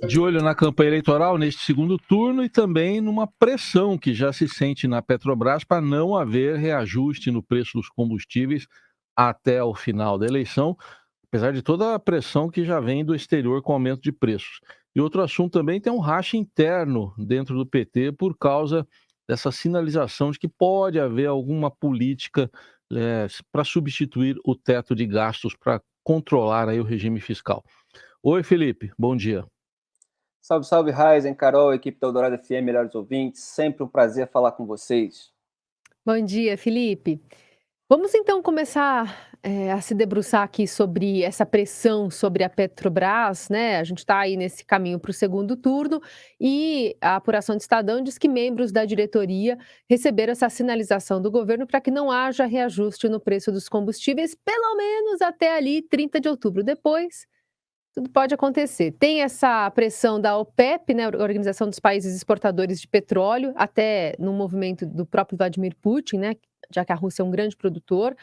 De olho na campanha eleitoral neste segundo turno e também numa pressão que já se sente na Petrobras para não haver reajuste no preço dos combustíveis até o final da eleição, apesar de toda a pressão que já vem do exterior com aumento de preços. E outro assunto também tem um racha interno dentro do PT por causa dessa sinalização de que pode haver alguma política para substituir o teto de gastos para controlar aí o regime fiscal. Oi, Felipe, bom dia. Salve, salve, Ryzen, Carol, equipe da Eldorado FM, melhores ouvintes. Sempre um prazer falar com vocês. Bom dia, Felipe. Vamos então começar a se debruçar aqui sobre essa pressão sobre a Petrobras, né? A gente está aí nesse caminho para o segundo turno e a apuração do Estadão diz que membros da diretoria receberam essa sinalização do governo para que não haja reajuste no preço dos combustíveis, pelo menos até ali 30 de outubro. Depois, tudo pode acontecer. Tem essa pressão da OPEP, né, Organização dos Países Exportadores de Petróleo, até no movimento do próprio Vladimir Putin, né, já que a Rússia é um grande produtor,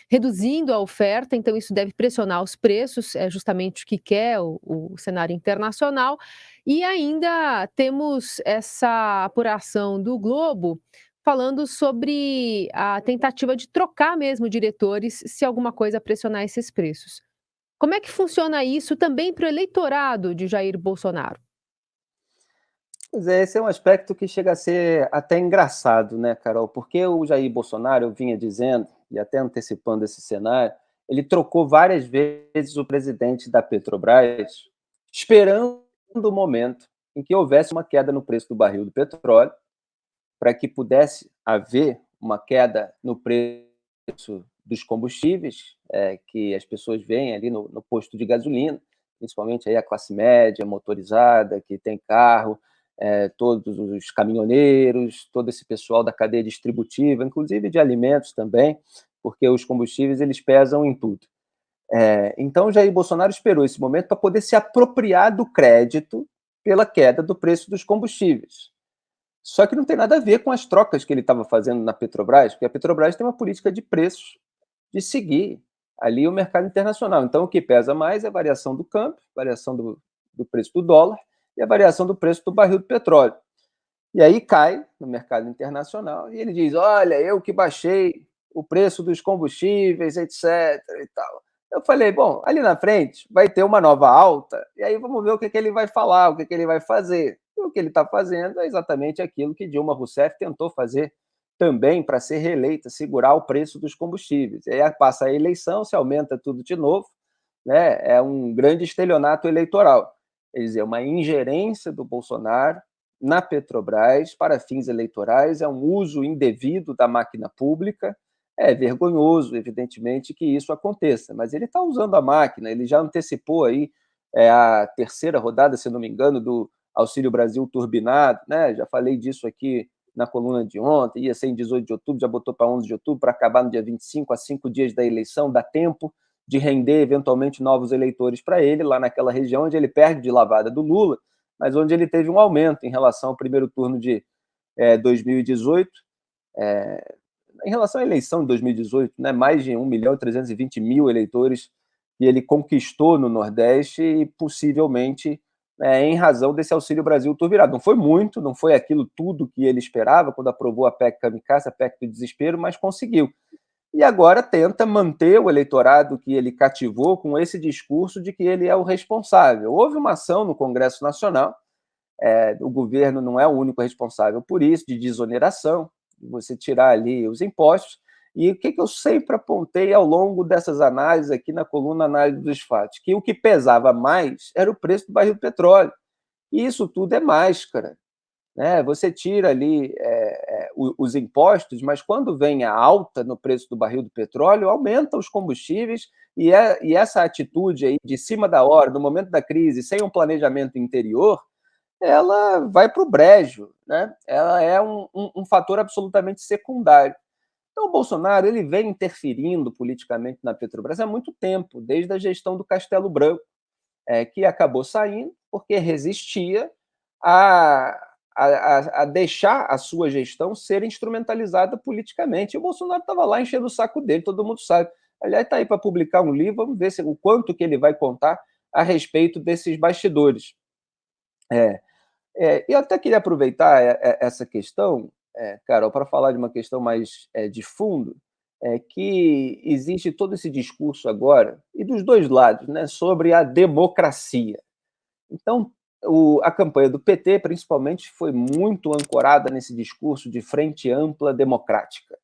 reduzindo a oferta, então isso deve pressionar os preços, é justamente o que quer o cenário internacional. E ainda temos essa apuração do Globo falando sobre a tentativa de trocar mesmo diretores se alguma coisa pressionar esses preços. Como é que funciona isso também para o eleitorado de Jair Bolsonaro? Pois é, esse é um aspecto que chega a ser até engraçado, né, Carol? Porque o Jair Bolsonaro, eu vinha dizendo, e até antecipando esse cenário, ele trocou várias vezes o presidente da Petrobras, esperando o momento em que houvesse uma queda no preço do barril do petróleo, para que pudesse haver uma queda no preço dos combustíveis, que as pessoas veem ali no posto de gasolina, principalmente aí a classe média, motorizada, que tem carro, todos os caminhoneiros, todo esse pessoal da cadeia distributiva, inclusive de alimentos também, porque os combustíveis eles pesam em tudo. Então, Jair Bolsonaro esperou esse momento para poder se apropriar do crédito pela queda do preço dos combustíveis. Só que não tem nada a ver com as trocas que ele estava fazendo na Petrobras, porque a Petrobras tem uma política de preços de seguir ali o mercado internacional. Então, o que pesa mais é a variação do câmbio, variação do preço do dólar e a variação do preço do barril do petróleo. E aí cai no mercado internacional e ele diz: olha, eu que baixei o preço dos combustíveis, etc. e tal. Eu falei: bom, ali na frente vai ter uma nova alta, e aí vamos ver o que ele vai falar, o que ele vai fazer. E o que ele está fazendo é exatamente aquilo que Dilma Rousseff tentou fazer também para ser reeleita, segurar o preço dos combustíveis. E aí passa a eleição, se aumenta tudo de novo, né? É um grande estelionato eleitoral. Quer dizer, uma ingerência do Bolsonaro na Petrobras para fins eleitorais, é um uso indevido da máquina pública. É vergonhoso, evidentemente, que isso aconteça, mas ele está usando a máquina, ele já antecipou aí a terceira rodada, se não me engano, do Auxílio Brasil turbinado, né? Já falei disso aqui na coluna de ontem, ia ser em 18 de outubro, já botou para 11 de outubro, para acabar no dia 25, a 5 dias da eleição, dá tempo de render eventualmente novos eleitores para ele, lá naquela região onde ele perde de lavada do Lula, mas onde ele teve um aumento em relação ao primeiro turno de 2018. Em relação à eleição de 2018, né, mais de 1.320.000 eleitores que ele conquistou no Nordeste e possivelmente em razão desse Auxílio Brasil turbinado. Não foi muito, não foi aquilo tudo que ele esperava quando aprovou a PEC Kamikaze, a PEC do desespero, mas conseguiu. E agora tenta manter o eleitorado que ele cativou com esse discurso de que ele é o responsável. Houve uma ação no Congresso Nacional, o governo não é o único responsável por isso, de desoneração, de você tirar ali os impostos. E o que eu sempre apontei ao longo dessas análises aqui na coluna Análise dos Fatos? Que o que pesava mais era o preço do barril do petróleo. E isso tudo é máscara, né? Você tira ali os impostos, mas quando vem a alta no preço do barril do petróleo, aumenta os combustíveis e essa atitude aí de cima da hora, no momento da crise, sem um planejamento interior, ela vai para o brejo, né? Ela é um fator absolutamente secundário. Então, o Bolsonaro ele vem interferindo politicamente na Petrobras há muito tempo, desde a gestão do Castelo Branco, que acabou saindo porque resistia a, a deixar a sua gestão ser instrumentalizada politicamente. E o Bolsonaro estava lá enchendo o saco dele, todo mundo sabe. Aliás, está aí para publicar um livro, vamos ver o quanto que ele vai contar a respeito desses bastidores. É, e eu até queria aproveitar essa questão, Carol, para falar de uma questão mais de fundo, que existe todo esse discurso agora, e dos dois lados, né, sobre a democracia. Então, a campanha do PT, principalmente, foi muito ancorada nesse discurso de frente ampla democrática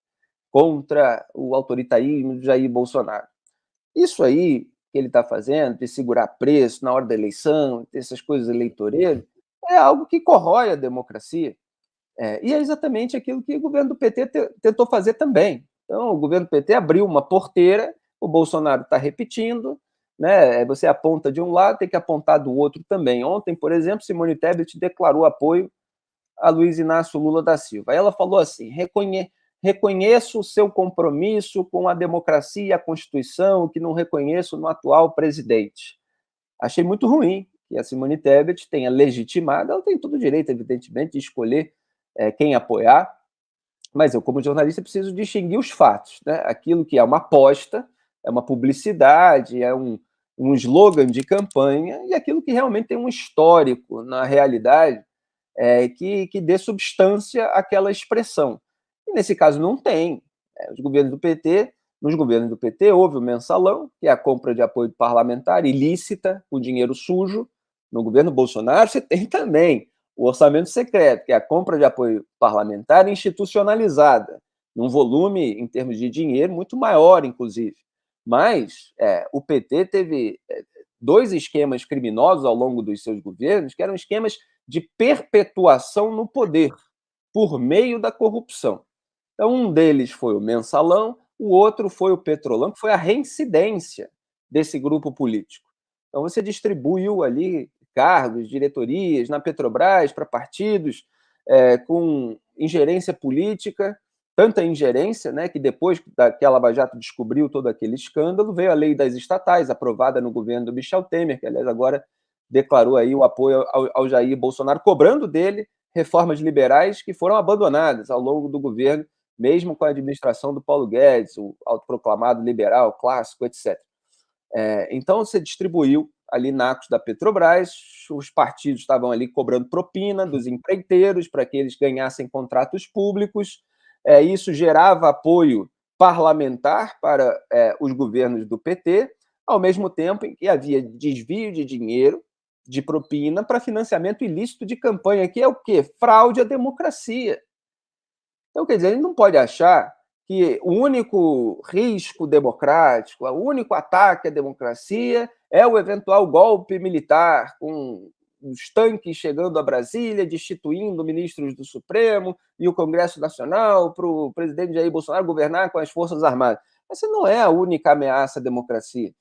contra o autoritarismo de Jair Bolsonaro. Isso aí que ele está fazendo, de segurar preço na hora da eleição, essas coisas eleitoreiras, é algo que corrói a democracia. E é exatamente aquilo que o governo do PT tentou fazer também. Então, o governo do PT abriu uma porteira, o Bolsonaro está repetindo, né? Você aponta de um lado, tem que apontar do outro também. Ontem, por exemplo, Simone Tebet declarou apoio a Luiz Inácio Lula da Silva. Aí ela falou assim: reconheço o seu compromisso com a democracia e a Constituição, que não reconheço no atual presidente. Achei muito ruim que a Simone Tebet tenha legitimado, ela tem todo o direito, evidentemente, de escolher quem apoiar, mas eu, como jornalista, preciso distinguir os fatos, né? Aquilo que é uma aposta, é uma publicidade, é um slogan de campanha, e aquilo que realmente tem um histórico na realidade, que dê substância àquela expressão. E nesse caso não tem. Os governos do PT, nos governos do PT houve o mensalão, que é a compra de apoio parlamentar ilícita, com dinheiro sujo. No governo Bolsonaro você tem também o orçamento secreto, que é a compra de apoio parlamentar institucionalizada, num volume, em termos de dinheiro, muito maior, inclusive. Mas o PT teve dois esquemas criminosos ao longo dos seus governos, que eram esquemas de perpetuação no poder, por meio da corrupção. Então, um deles foi o mensalão, o outro foi o petrolão, que foi a reincidência desse grupo político. Então, você distribuiu ali cargos, diretorias na Petrobras para partidos com ingerência política, tanta ingerência, né, que depois que a Lava Jato descobriu todo aquele escândalo, veio a lei das estatais, aprovada no governo do Michel Temer, que, aliás, agora declarou aí o apoio ao Jair Bolsonaro, cobrando dele reformas liberais que foram abandonadas ao longo do governo, mesmo com a administração do Paulo Guedes, o autoproclamado liberal, clássico, etc. Então, você distribuiu ali nacos da Petrobras, os partidos estavam ali cobrando propina dos empreiteiros para que eles ganhassem contratos públicos, isso gerava apoio parlamentar para os governos do PT, ao mesmo tempo em que havia desvio de dinheiro, de propina, para financiamento ilícito de campanha, que é o quê? Fraude à democracia. Então, quer dizer, a gente não pode achar que o único risco democrático, o único ataque à democracia é o eventual golpe militar, com os tanques chegando a Brasília, destituindo ministros do Supremo e o Congresso Nacional para o presidente Jair Bolsonaro governar com as Forças Armadas. Essa não é a única ameaça à democracia.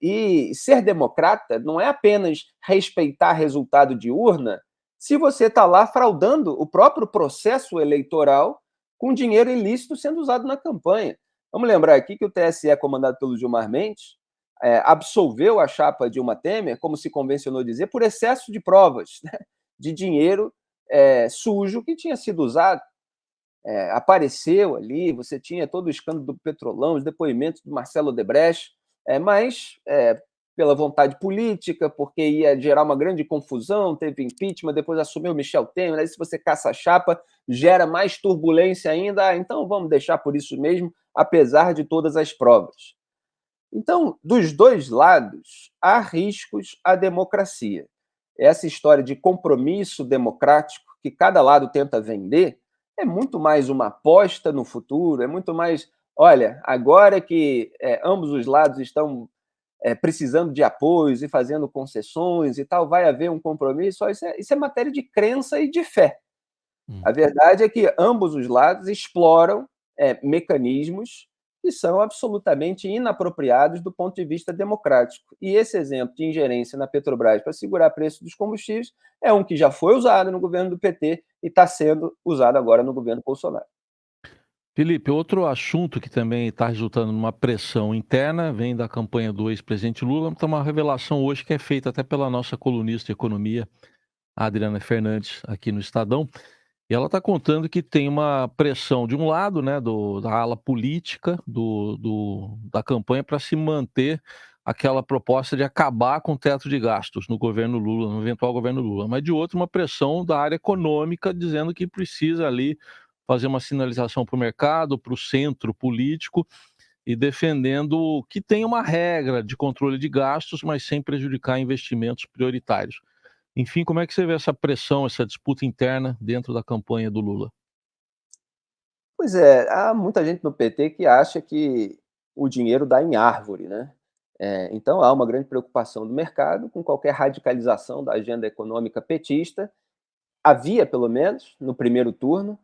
E ser democrata não é apenas respeitar resultado de urna se você está lá fraudando o próprio processo eleitoral com dinheiro ilícito sendo usado na campanha. Vamos lembrar aqui que o TSE, comandado pelo Gilmar Mendes, absolveu a chapa Dilma Temer, como se convencionou dizer, por excesso de provas, né, de dinheiro sujo que tinha sido usado. Apareceu ali, você tinha todo o escândalo do Petrolão, os depoimentos do Marcelo Odebrecht, mas pela vontade política, porque ia gerar uma grande confusão, teve impeachment, depois assumiu Michel Temer, aí se você caça a chapa, gera mais turbulência ainda, então vamos deixar por isso mesmo, apesar de todas as provas. Então, dos dois lados, há riscos à democracia. Essa história de compromisso democrático que cada lado tenta vender é muito mais uma aposta no futuro, é muito mais, olha, agora que ambos os lados estão precisando de apoios e fazendo concessões e tal, vai haver um compromisso. Isso é matéria de crença e de fé. A verdade é que ambos os lados exploram mecanismos que são absolutamente inapropriados do ponto de vista democrático. E esse exemplo de ingerência na Petrobras para segurar o preço dos combustíveis é um que já foi usado no governo do PT e está sendo usado agora no governo Bolsonaro. Felipe, outro assunto que também está resultando numa pressão interna vem da campanha do ex-presidente Lula. Então, uma revelação hoje que é feita até pela nossa colunista de economia, a Adriana Fernandes, aqui no Estadão. E ela está contando que tem uma pressão de um lado, né, da ala política da campanha para se manter aquela proposta de acabar com o teto de gastos no governo Lula, no eventual governo Lula, mas de outro uma pressão da área econômica dizendo que precisa ali fazer uma sinalização para o mercado, para o centro político e defendendo que tem uma regra de controle de gastos, mas sem prejudicar investimentos prioritários. Enfim, como é que você vê essa pressão, essa disputa interna dentro da campanha do Lula? Pois é, há muita gente no PT que acha que o dinheiro dá em árvore, né? Então há uma grande preocupação do mercado com qualquer radicalização da agenda econômica petista. Havia, pelo menos, no primeiro turno,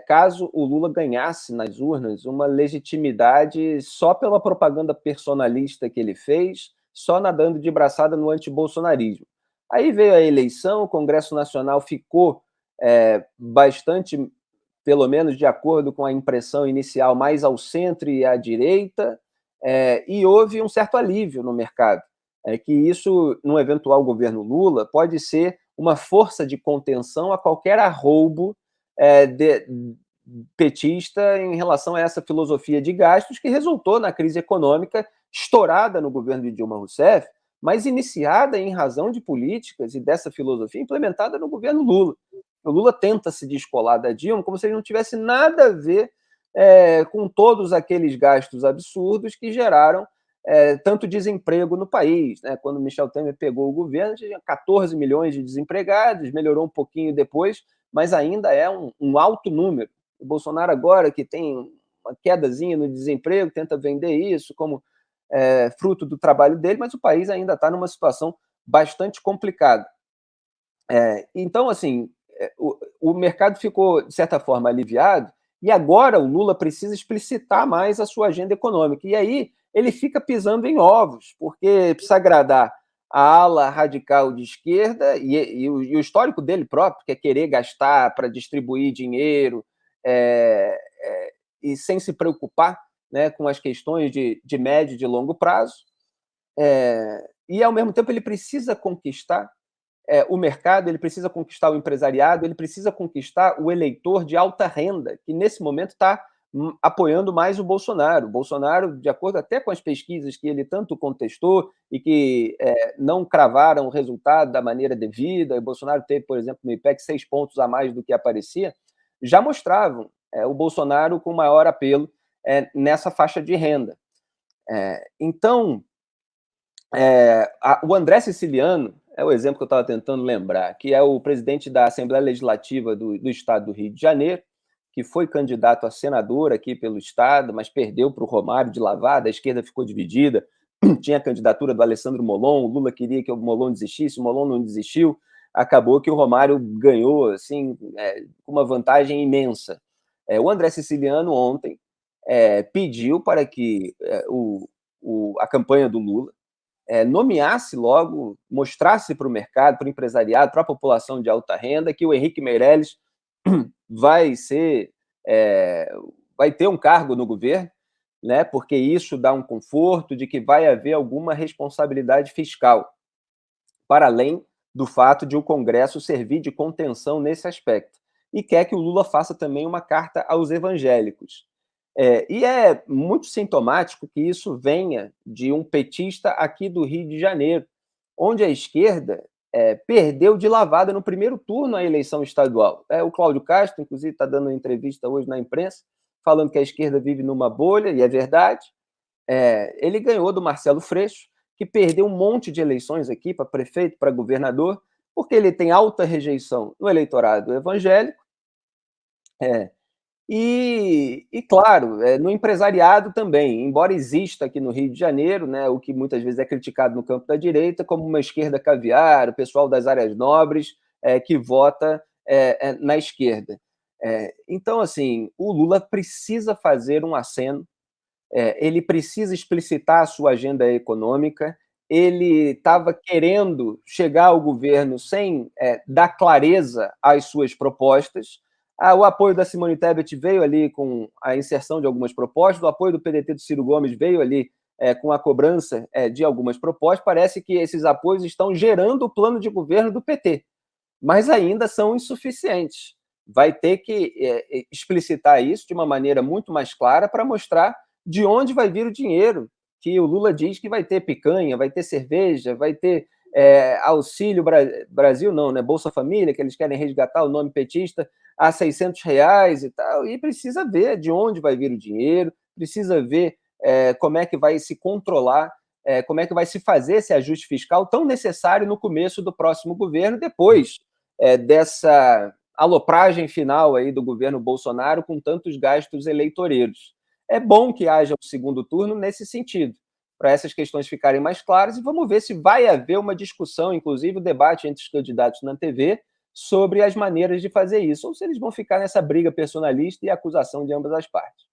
caso o Lula ganhasse nas urnas, uma legitimidade só pela propaganda personalista que ele fez, só nadando de braçada no antibolsonarismo. Aí veio a eleição, o Congresso Nacional ficou bastante, pelo menos de acordo com a impressão inicial, mais ao centro e à direita, e houve um certo alívio no mercado. Que isso, no eventual governo Lula, pode ser uma força de contenção a qualquer arroubo petista em relação a essa filosofia de gastos que resultou na crise econômica estourada no governo de Dilma Rousseff, mas iniciada em razão de políticas e dessa filosofia implementada no governo Lula. O Lula tenta se descolar da Dilma como se ele não tivesse nada a ver com todos aqueles gastos absurdos que geraram tanto desemprego no país. Né? Quando Michel Temer pegou o governo, tinha 14 milhões de desempregados, melhorou um pouquinho depois, mas ainda é um alto número. O Bolsonaro agora, que tem uma quedazinha no desemprego, tenta vender isso como fruto do trabalho dele, mas o país ainda está numa situação bastante complicada. Então, assim, o mercado ficou, de certa forma, aliviado, e agora o Lula precisa explicitar mais a sua agenda econômica. E aí ele fica pisando em ovos, porque precisa agradar a ala radical de esquerda e o histórico dele próprio, que é querer gastar para distribuir dinheiro e sem se preocupar, né, com as questões de médio e de longo prazo. E, ao mesmo tempo, ele precisa conquistar o mercado, ele precisa conquistar o empresariado, ele precisa conquistar o eleitor de alta renda, que nesse momento está apoiando mais o Bolsonaro. O Bolsonaro, de acordo até com as pesquisas que ele tanto contestou e que não cravaram o resultado da maneira devida, o Bolsonaro teve, por exemplo, no IPEC 6 pontos a mais do que aparecia, já mostravam o Bolsonaro com maior apelo nessa faixa de renda. Então, o André Siciliano é o exemplo que eu estava tentando lembrar, que é o presidente da Assembleia Legislativa do Estado do Rio de Janeiro, que foi candidato a senador aqui pelo Estado, mas perdeu para o Romário de lavada, a esquerda ficou dividida, tinha a candidatura do Alessandro Molon, o Lula queria que o Molon desistisse, o Molon não desistiu, acabou que o Romário ganhou assim, com uma vantagem imensa. O André Siciliano ontem pediu para que a campanha do Lula nomeasse logo, mostrasse para o mercado, para o empresariado, para a população de alta renda, que o Henrique Meirelles vai ter um cargo no governo, né, porque isso dá um conforto de que vai haver alguma responsabilidade fiscal, para além do fato de o Congresso servir de contenção nesse aspecto. E quer que o Lula faça também uma carta aos evangélicos. E é muito sintomático que isso venha de um petista aqui do Rio de Janeiro, onde a esquerda perdeu de lavada no primeiro turno a eleição estadual. O Cláudio Castro, inclusive, está dando uma entrevista hoje na imprensa, falando que a esquerda vive numa bolha, e é verdade. Ele ganhou do Marcelo Freixo, que perdeu um monte de eleições aqui para prefeito, para governador, porque ele tem alta rejeição no eleitorado evangélico, e claro, no empresariado também, embora exista aqui no Rio de Janeiro, né, o que muitas vezes é criticado no campo da direita, como uma esquerda caviar, o pessoal das áreas nobres que vota na esquerda. Então, assim, o Lula precisa fazer um aceno, ele precisa explicitar a sua agenda econômica, ele estava querendo chegar ao governo sem dar clareza às suas propostas. O apoio da Simone Tebet veio ali com a inserção de algumas propostas, o apoio do PDT do Ciro Gomes veio ali com a cobrança de algumas propostas. Parece que esses apoios estão gerando o plano de governo do PT, mas ainda são insuficientes. Vai ter que explicitar isso de uma maneira muito mais clara para mostrar de onde vai vir o dinheiro que o Lula diz que vai ter picanha, vai ter cerveja, vai ter Auxílio Brasil, não, né? Bolsa Família, que eles querem resgatar o nome petista, a R$ 600 e tal, e precisa ver de onde vai vir o dinheiro, precisa ver como é que vai se controlar, como é que vai se fazer esse ajuste fiscal tão necessário no começo do próximo governo, depois dessa alopragem final aí do governo Bolsonaro com tantos gastos eleitoreiros. É bom que haja um segundo turno nesse sentido, para essas questões ficarem mais claras, e vamos ver se vai haver uma discussão, inclusive o debate entre os candidatos na TV, sobre as maneiras de fazer isso, ou se eles vão ficar nessa briga personalista e acusação de ambas as partes.